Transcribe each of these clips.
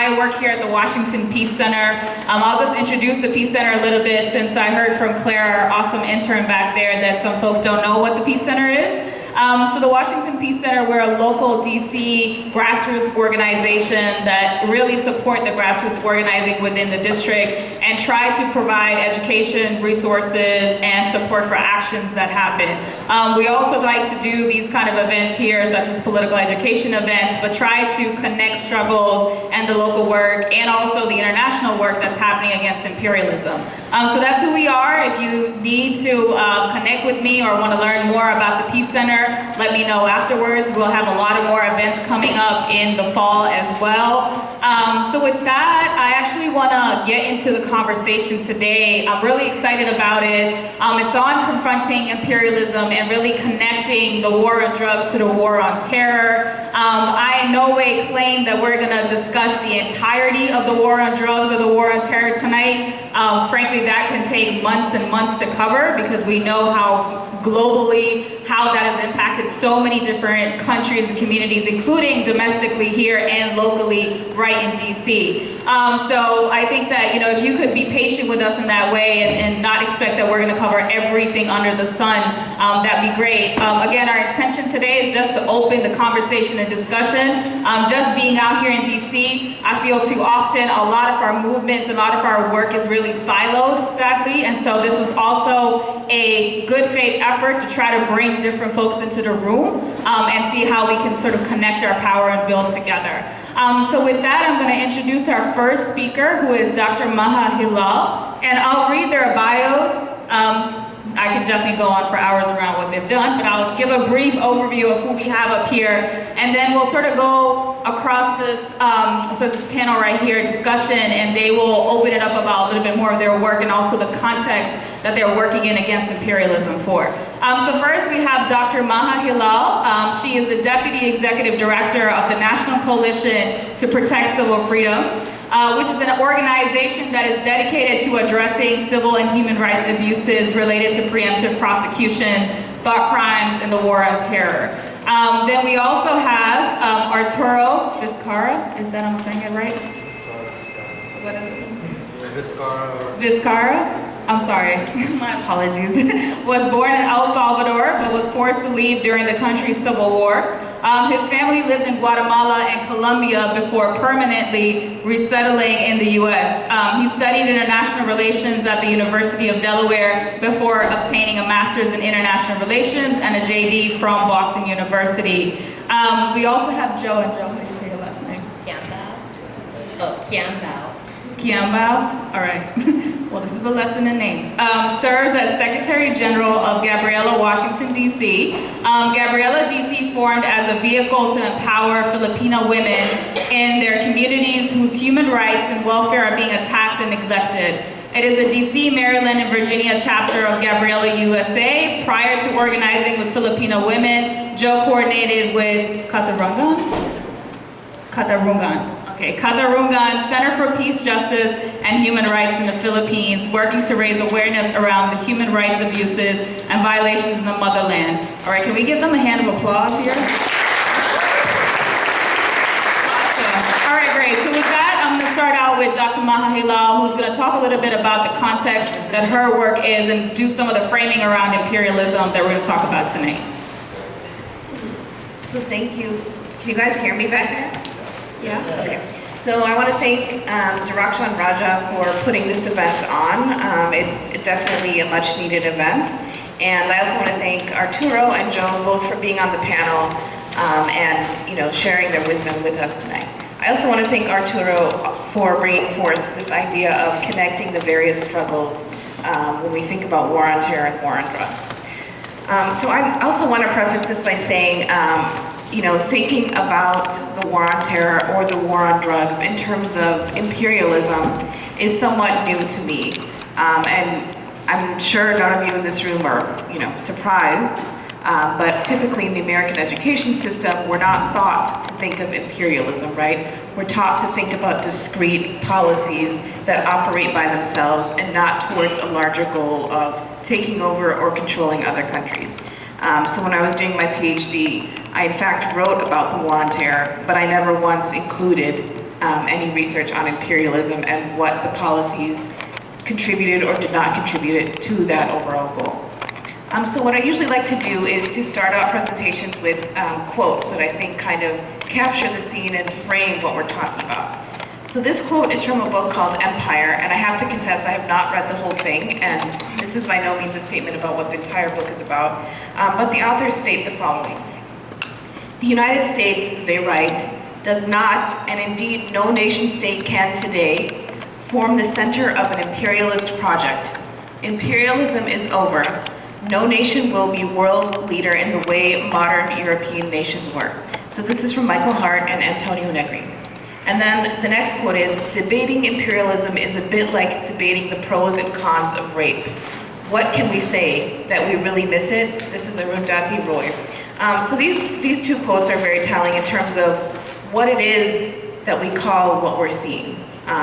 I work here at the Washington Peace Center. I'll just introduce the Peace Center a little bit since I heard from Claire, our awesome intern back there, that some folks don't know what the Peace Center is. So the Washington Peace Center, we're a local DC grassroots organization that really support the grassroots organizing within the district and try to provide education, resources, and support for actions that happen. We also like to do these kind of events here, such as political education events, but try to connect struggles and the local work and also the international work that's happening against imperialism. So that's who we are. If you need to connect with me or want to learn more about the Peace Center, let me know afterwards. We'll have a lot of more events coming up in the fall as well. So with that, I actually want to get into the conversation today. I'm really excited about it. It's on confronting imperialism and really connecting the war on drugs to the war on terror. I in no way claim that we're going to discuss the entirety of the war on drugs or the war on terror tonight. Frankly, that can take months and months to cover because we know how globally how that has impacted so many different countries and communities, including domestically here and locally right in DC. So I think that, you know, if you could be patient with us in that way and not expect that we're going to cover everything under the sun, that'd be great. Again, our intention today is just to open the conversation and discussion. Just being out here in DC, I feel too often a lot of our movements, a lot of our work is really siloed, sadly, and so this was also a good faith effort to try to bring different folks into the room and see how we can sort of connect our power and build together. So with that, I'm going to introduce our first speaker, who is Dr. Maha Hilal, and I'll read their bios. I could definitely go on for hours around what they've done, but I'll give a brief overview of who we have up here, and then we'll sort of go across this this panel right here, discussion, and they will open it up about a little bit more of their work and also the context that they're working in against imperialism for. So first we have Dr. Maha Hilal. She is the Deputy Executive Director of the National Coalition to Protect Civil Freedoms, which is an organization that is dedicated to addressing civil and human rights abuses related to preemptive prosecutions, thought crimes, and the war on terror. Then we also have Arturo Vizcarra. Is that I'm saying it right? What is it? Vizcarra? I'm sorry, my apologies. Was born in El Salvador, but was forced to leave during the country's civil war. His family lived in Guatemala and Colombia before permanently resettling in the US. He studied international relations at the University of Delaware before obtaining a master's in international relations and a JD from Boston University. We also have Joe, and Joe, how do you say your last name? Kiambao. Oh, Kiambao. Kiambao? All right. Well, this is a lesson in names. Serves as Secretary General of Gabriela, Washington, D.C. Gabriela, D.C. formed as a vehicle to empower Filipino women in their communities whose human rights and welfare are being attacked and neglected. It is the D.C., Maryland, and Virginia chapter of Gabriela USA. Prior to organizing with Filipino women, Joe coordinated with Katarungan Center for Peace, Justice, and Human Rights in the Philippines, working to raise awareness around the human rights abuses and violations in the motherland. All right, can we give them a hand of applause here? Awesome. All right, great. So with that, I'm going to start out with Dr. Maha Hilal, who's going to talk a little bit about the context that her work is and do some of the framing around imperialism that we're going to talk about tonight. So thank you. Can you guys hear me back there? Yeah? Okay. So I want to thank Dirakshan Raja for putting this event on. It's definitely a much needed event. And I also want to thank Arturo and Joe both for being on the panel and sharing their wisdom with us tonight. I also want to thank Arturo for bringing forth this idea of connecting the various struggles when we think about war on terror and war on drugs. So I also want to preface this by saying thinking about the war on terror or the war on drugs in terms of imperialism is somewhat new to me. And I'm sure none of you in this room are, surprised, but typically in the American education system, we're not taught to think of imperialism, right? We're taught to think about discrete policies that operate by themselves and not towards a larger goal of taking over or controlling other countries. So when I was doing my PhD, I in fact wrote about the war on terror, but I never once included any research on imperialism and what the policies contributed or did not contribute to that overall goal. So what I usually like to do is to start out presentations with quotes that I think kind of capture the scene and frame what we're talking about. So this quote is from a book called Empire, and I have to confess I have not read the whole thing, and this is by no means a statement about what the entire book is about, but the authors state the following. The United States, they write, does not, and indeed no nation state can today, form the center of an imperialist project. Imperialism is over. No nation will be world leader in the way modern European nations were. So this is from Michael Hart and Antonio Negri. And then the next quote is, debating imperialism is a bit like debating the pros and cons of rape. What can we say? That we really miss it? This is Arundhati Roy. So these two quotes are very telling in terms of what it is that we call what we're seeing,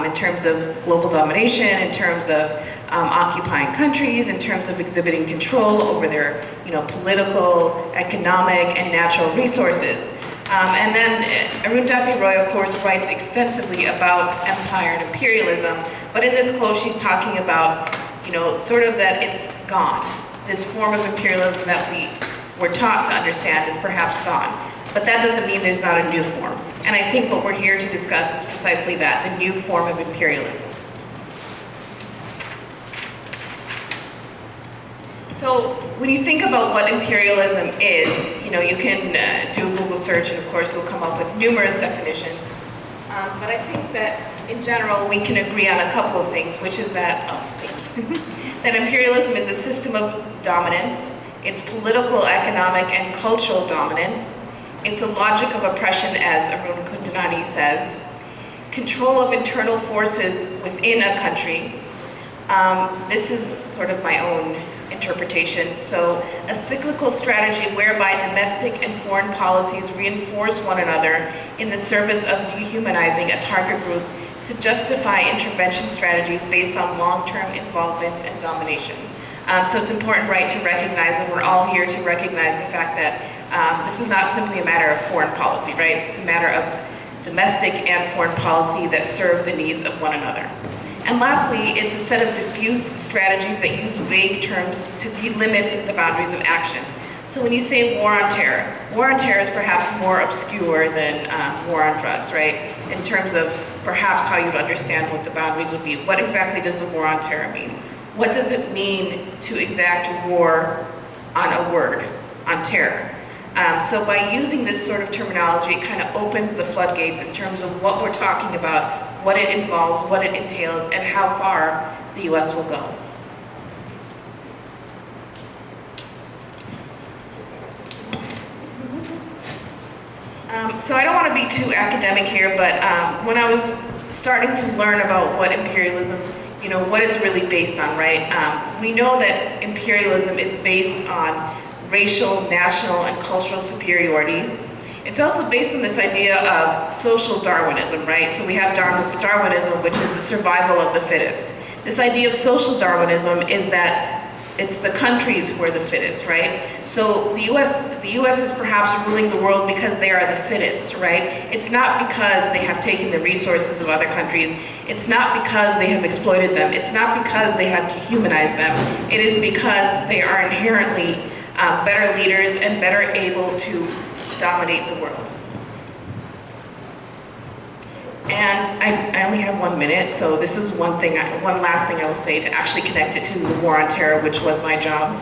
in terms of global domination, in terms of occupying countries, in terms of exhibiting control over their political, economic, and natural resources. And then Arundhati Roy, of course, writes extensively about empire and imperialism, but in this quote she's talking about, sort of that it's gone. This form of imperialism that we're taught to understand is perhaps gone. But that doesn't mean there's not a new form. And I think what we're here to discuss is precisely that, the new form of imperialism. So when you think about what imperialism is, you can do a Google search and of course you'll come up with numerous definitions. But I think that in general we can agree on a couple of things, which is that, that imperialism is a system of dominance. It's political, economic, and cultural dominance. It's a logic of oppression, as Arun Kundnani says. Control of internal forces within a country. This is sort of my own interpretation. So a cyclical strategy whereby domestic and foreign policies reinforce one another in the service of dehumanizing a target group to justify intervention strategies based on long-term involvement and domination. So it's important, right, to recognize, and we're all here to recognize the fact that this is not simply a matter of foreign policy, right? It's a matter of domestic and foreign policy that serve the needs of one another. And lastly, it's a set of diffuse strategies that use vague terms to delimit the boundaries of action. So when you say war on terror is perhaps more obscure than war on drugs, right? In terms of perhaps how you'd understand what the boundaries would be. What exactly does the war on terror mean? What does it mean to exact war on a word, on terror? So by using this sort of terminology, it kind of opens the floodgates in terms of what we're talking about, what it involves, what it entails, and how far the US will go. So I don't want to be too academic here, but when I was starting to learn about what imperialism, what it's really based on, right? We know that imperialism is based on racial, national, and cultural superiority. It's also based on this idea of social Darwinism, right? So we have Darwinism, which is the survival of the fittest. This idea of social Darwinism is that it's the countries who are the fittest, right? So the US is perhaps ruling the world because they are the fittest, right? It's not because they have taken the resources of other countries. It's not because they have exploited them. It's not because they have dehumanized them. It is because they are inherently better leaders and better able to dominate the world. And I only have 1 minute, so this is one last thing I will say to actually connect it to the war on terror, which was my job.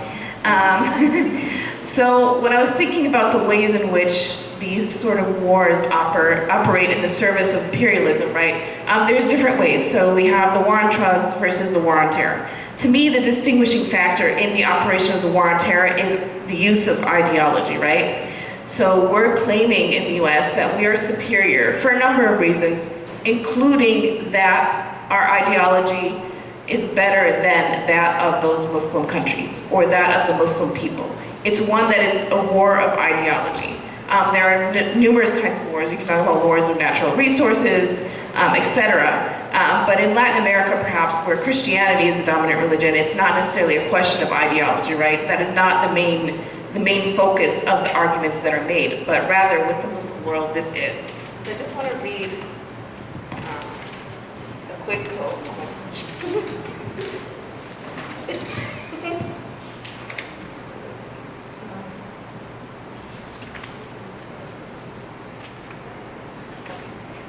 So when I was thinking about the ways in which these sort of wars operate in the service of imperialism, right? There's different ways. So we have the war on drugs versus the war on terror. To me, the distinguishing factor in the operation of the war on terror is the use of ideology, right? So we're claiming in the US that we are superior for a number of reasons, including that our ideology is better than that of those Muslim countries or that of the Muslim people. It's one that is a war of ideology. There are numerous kinds of wars. You can talk about wars of natural resources, etc. But in Latin America, perhaps, where Christianity is the dominant religion, it's not necessarily a question of ideology, right? That is not the main focus of the arguments that are made, but rather with the Muslim world, this is. So I just want to read quick quote.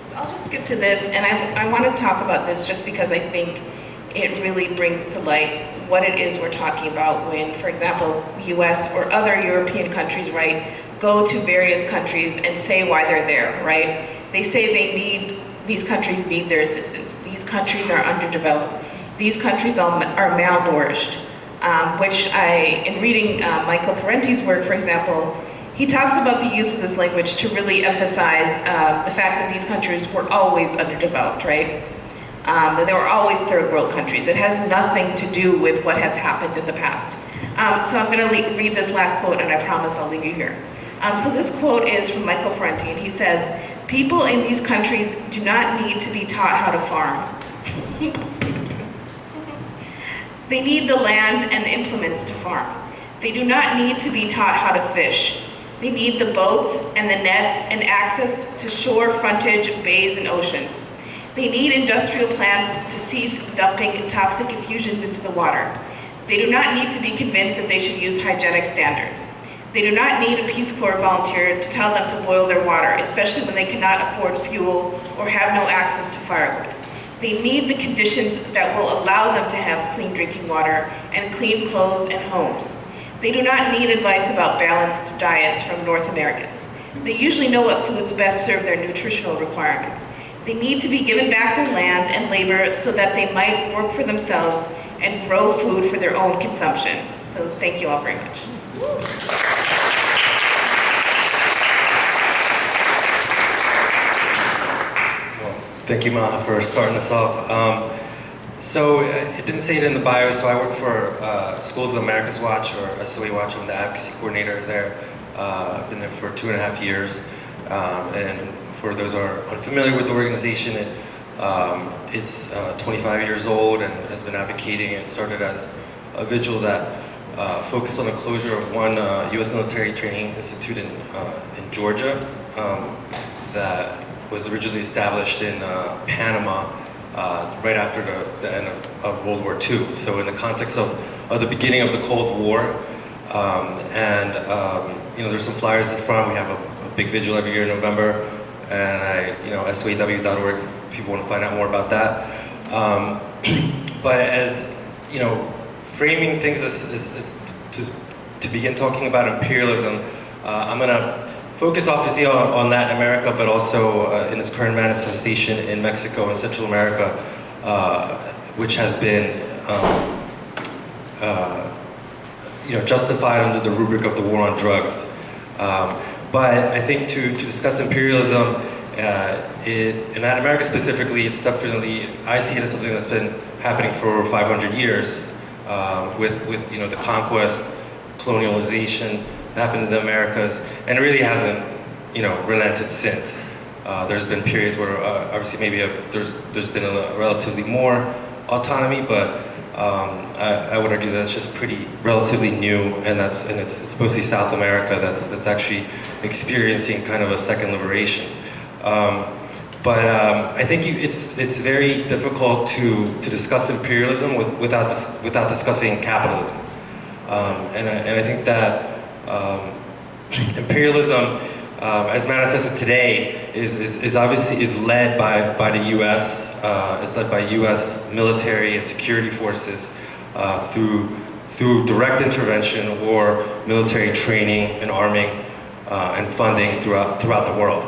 So I'll just skip to this, and I want to talk about this just because I think it really brings to light what it is we're talking about when, for example, US or other European countries, right, go to various countries and say why they're there, right? They say these countries need their assistance. These countries are underdeveloped. These countries are malnourished, which in reading Michael Parenti's work, for example, he talks about the use of this language to really emphasize the fact that these countries were always underdeveloped, right? That they were always third world countries. It has nothing to do with what has happened in the past. So I'm going to read this last quote, and I promise I'll leave you here. So this quote is from Michael Parenti, and he says, "People in these countries do not need to be taught how to farm. They need the land and the implements to farm. They do not need to be taught how to fish. They need the boats and the nets and access to shore frontage, bays, and oceans. They need industrial plants to cease dumping toxic effusions into the water. They do not need to be convinced that they should use hygienic standards. They do not need a Peace Corps volunteer to tell them to boil their water, especially when they cannot afford fuel or have no access to firewood. They need the conditions that will allow them to have clean drinking water and clean clothes and homes. They do not need advice about balanced diets from North Americans. They usually know what foods best serve their nutritional requirements. They need to be given back their land and labor so that they might work for themselves and grow food for their own consumption." So thank you all very much. Thank you, Maha, for starting us off. So it didn't say it in the bio, so I work for School of the Americas Watch, or SOA Watch. I'm the advocacy coordinator there. I've been there for 2.5 years. And for those who are unfamiliar with the organization, it's 25 years old and has been advocating. It started as a vigil that focused on the closure of one U.S. military training institute in Georgia that was originally established in Panama right after the end of World War II. So in the context of the beginning of the Cold War, there's some flyers at the front. We have a big vigil every year in November, and SOAW.org if people want to find out more about that. But as framing things to begin talking about imperialism, I'm going to focus obviously on Latin America, but also in its current manifestation in Mexico and Central America, which has been justified under the rubric of the war on drugs. But I think to discuss imperialism in Latin America specifically, it's definitely, I see it as something that's been happening for over 500 years with the conquest, colonialization that happened in the Americas, and it really hasn't relented since. There's been periods where obviously maybe there's been a relatively more autonomy, but I would argue that it's just pretty relatively new, and it's mostly South America that's actually experiencing kind of a second liberation. But I think it's very difficult to discuss imperialism without discussing capitalism, and I think that imperialism, as manifested today, is obviously led by the U.S. It's led by U.S. military and security forces through direct intervention or military training and arming and funding throughout the world.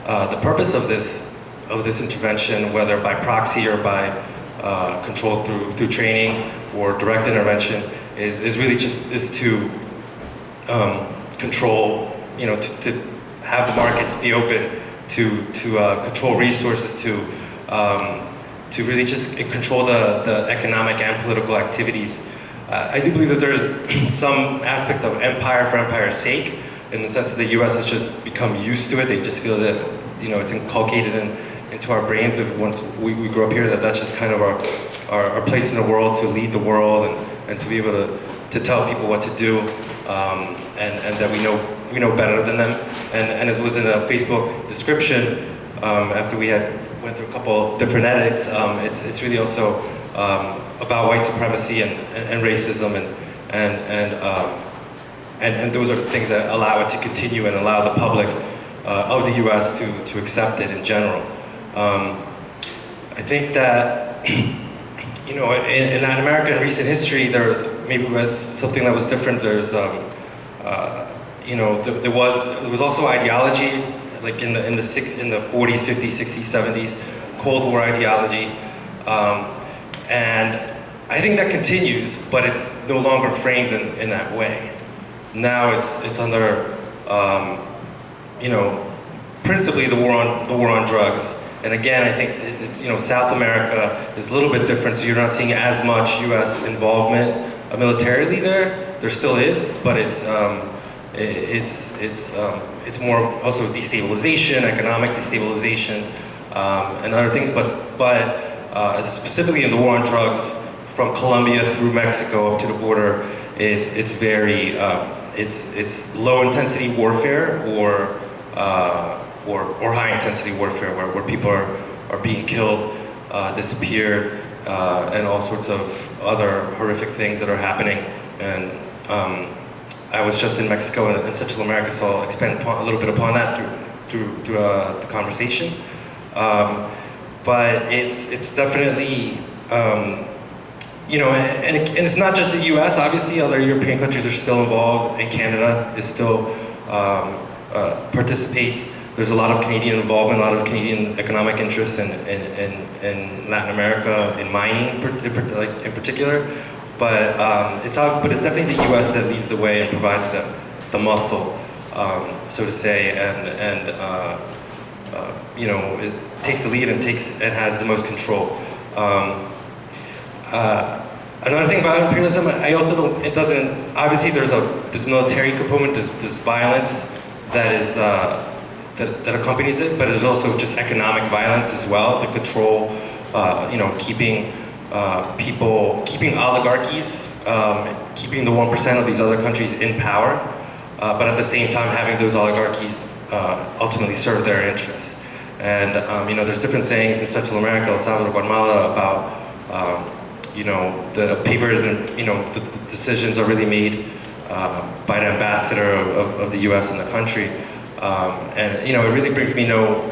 The purpose of this intervention, whether by proxy or by control through training or direct intervention, is really just to control, to have the markets be open, to control resources, to really just control the economic and political activities. I do believe that there's some aspect of empire for empire's sake, in the sense that the U.S. has just become used to it. They just feel that it's inculcated into our brains that once we grow up here, that's just kind of our place in the world, to lead the world and to be able to tell people what to do, and that we know better than them. And as was in a Facebook description, after we had went through a couple different edits, it's really also about white supremacy and racism and those are the things that allow it to continue and allow the public of the U.S. to accept it in general. I think that, you know, in Latin America in recent history, there maybe was something that was different. There's, you know, there was also ideology, like in the 40s, 50s, 60s, 70s, Cold War ideology, and I think that continues, but it's no longer framed in that way. Now it's under, you know, principally the war on drugs. And again, I think it's, you know, South America is a little bit different, so you're not seeing as much U.S. involvement militarily there. There still is, but it's more also destabilization, economic destabilization, and other things. But specifically in the war on drugs, from Colombia through Mexico up to the border, it's very it's low intensity warfare or high intensity warfare where people are being killed, disappeared, and all sorts of other horrific things that are happening. And I was just in Mexico and Central America, so I'll expand a little bit upon that through the conversation. But it's definitely, you know, and it's not just the U.S. Obviously, other European countries are still involved, and Canada is still participates. There's a lot of Canadian involvement, a lot of Canadian economic interests in Latin America, in mining in particular. But it's definitely the U.S. that leads the way and provides the muscle, so to say, and you know, it takes the lead and has the most control. Another thing about imperialism, I also don't. It doesn't. Obviously, there's this military component, this violence that is that accompanies it, but there's also just economic violence as well. The control, you know, keeping oligarchies, keeping the 1% of these other countries in power, but at the same time having those oligarchies ultimately serve their interests. And you know, there's different sayings in Central America, El Salvador, Guatemala about you know, the papers and, you know, the decisions are really made by an ambassador of the U.S. in the country. And, you know, it really brings me no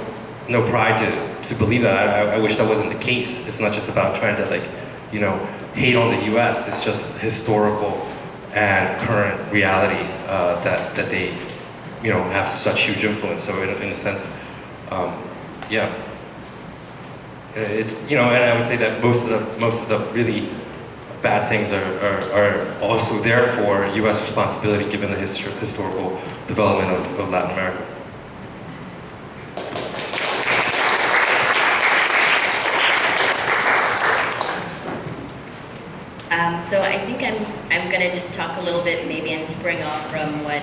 pride to believe that. I wish that wasn't the case. It's not just about trying to, like, you know, hate on the U.S. It's just historical and current reality that they, you know, have such huge influence. So in a sense, yeah. It's, you know, and I would say that most of the really bad things are also therefore U.S. responsibility given the historical development of Latin America. So I think I'm going to just talk a little bit maybe and spring off from what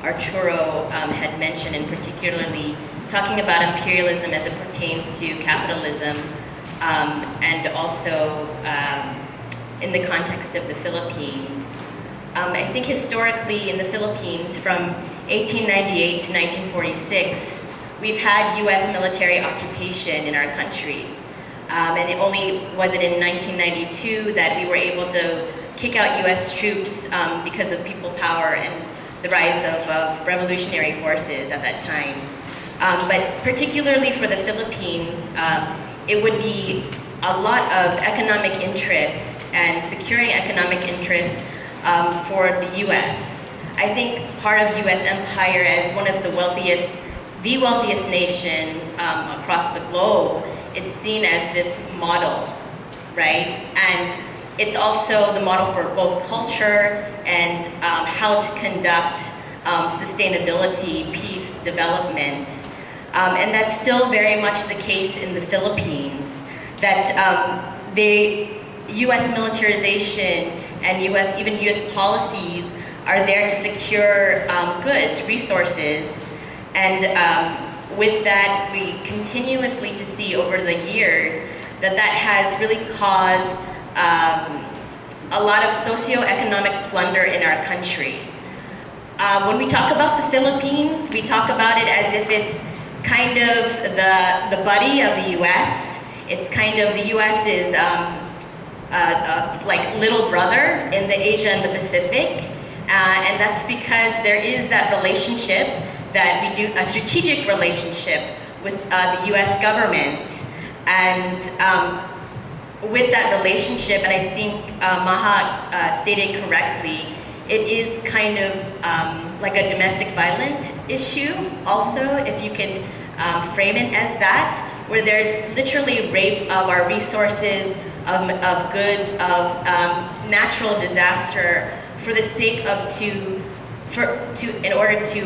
Arturo had mentioned, and particularly talking about imperialism as it pertains to capitalism, and also in the context of the Philippines. I think historically in the Philippines, from 1898 to 1946, we've had U.S. military occupation in our country. And it only was it in 1992 that we were able to kick out U.S. troops because of people power and the rise of revolutionary forces at that time. But particularly for the Philippines, it would be a lot of economic interest and securing economic interest for the U.S. I think part of U.S. empire as one of the wealthiest nation across the globe, it's seen as this model, right? And it's also the model for both culture and how to conduct sustainability, peace, development. And that's still very much the case in the Philippines, that the U.S. militarization and even U.S. policies are there to secure goods, resources, and with that, we continuously to see over the years that has really caused a lot of socioeconomic plunder in our country. When we talk about the Philippines, we talk about it as if it's kind of the buddy of the U.S. It's kind of the U.S.'s like little brother in the Asia and the Pacific. And that's because there is that relationship that we do, a strategic relationship with the U.S. government. And with that relationship, and I think Maha stated correctly, it is kind of like a domestic violence issue also, if you can frame it as that, where there's literally rape of our resources, of goods, of natural disaster, for the sake of in order to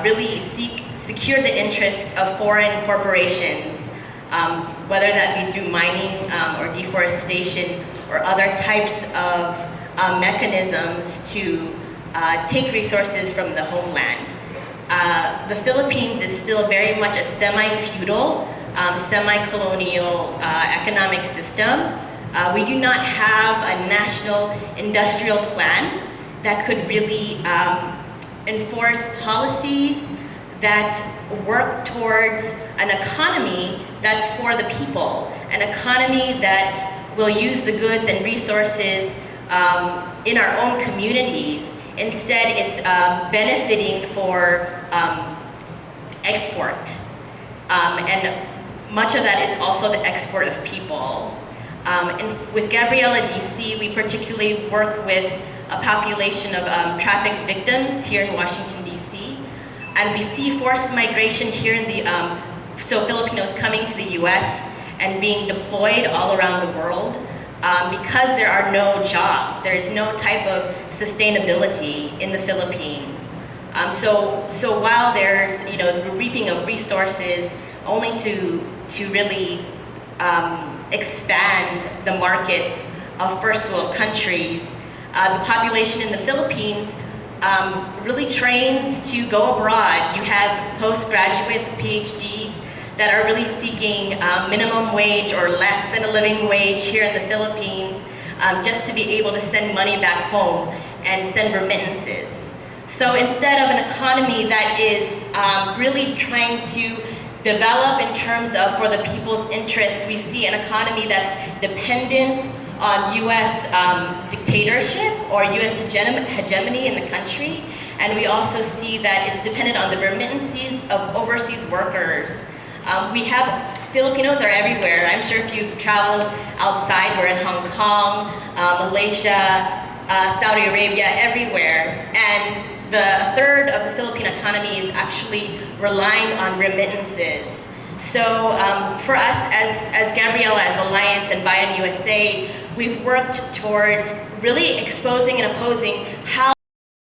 really secure the interest of foreign corporations, whether that be through mining or deforestation or other types of mechanisms to take resources from the homeland. The Philippines is still very much a semi-feudal, semi-colonial economic system. We do not have a national industrial plan that could really enforce policies that work towards an economy that's for the people, an economy that will use the goods and resources in our own communities. Instead, it's benefiting for export. And much of that is also the export of people. And with Gabriela DC, we particularly work with a population of trafficked victims here in Washington, DC. And we see forced migration here in the, so Filipinos coming to the US and being deployed all around the world because there are no jobs. There is no type of sustainability in the Philippines. So while there's, the reaping of resources only to really expand the markets of first world countries, the population in the Philippines really trains to go abroad. You have postgraduates, PhDs, that are really seeking minimum wage or less than a living wage here in the Philippines just to be able to send money back home and send remittances. So instead of an economy that is really trying to develop in terms of for the people's interest, we see an economy that's dependent on U.S. dictatorship or U.S. hegemony in the country. And we also see that it's dependent on the remittances of overseas workers. We have, Filipinos are everywhere. I'm sure if you've traveled outside, we're in Hong Kong, Malaysia, Saudi Arabia, everywhere. And the third of the Philippine economy is actually relying on remittances. So for us as Gabriela, as Alliance and Buy in USA, we've worked towards really exposing and opposing how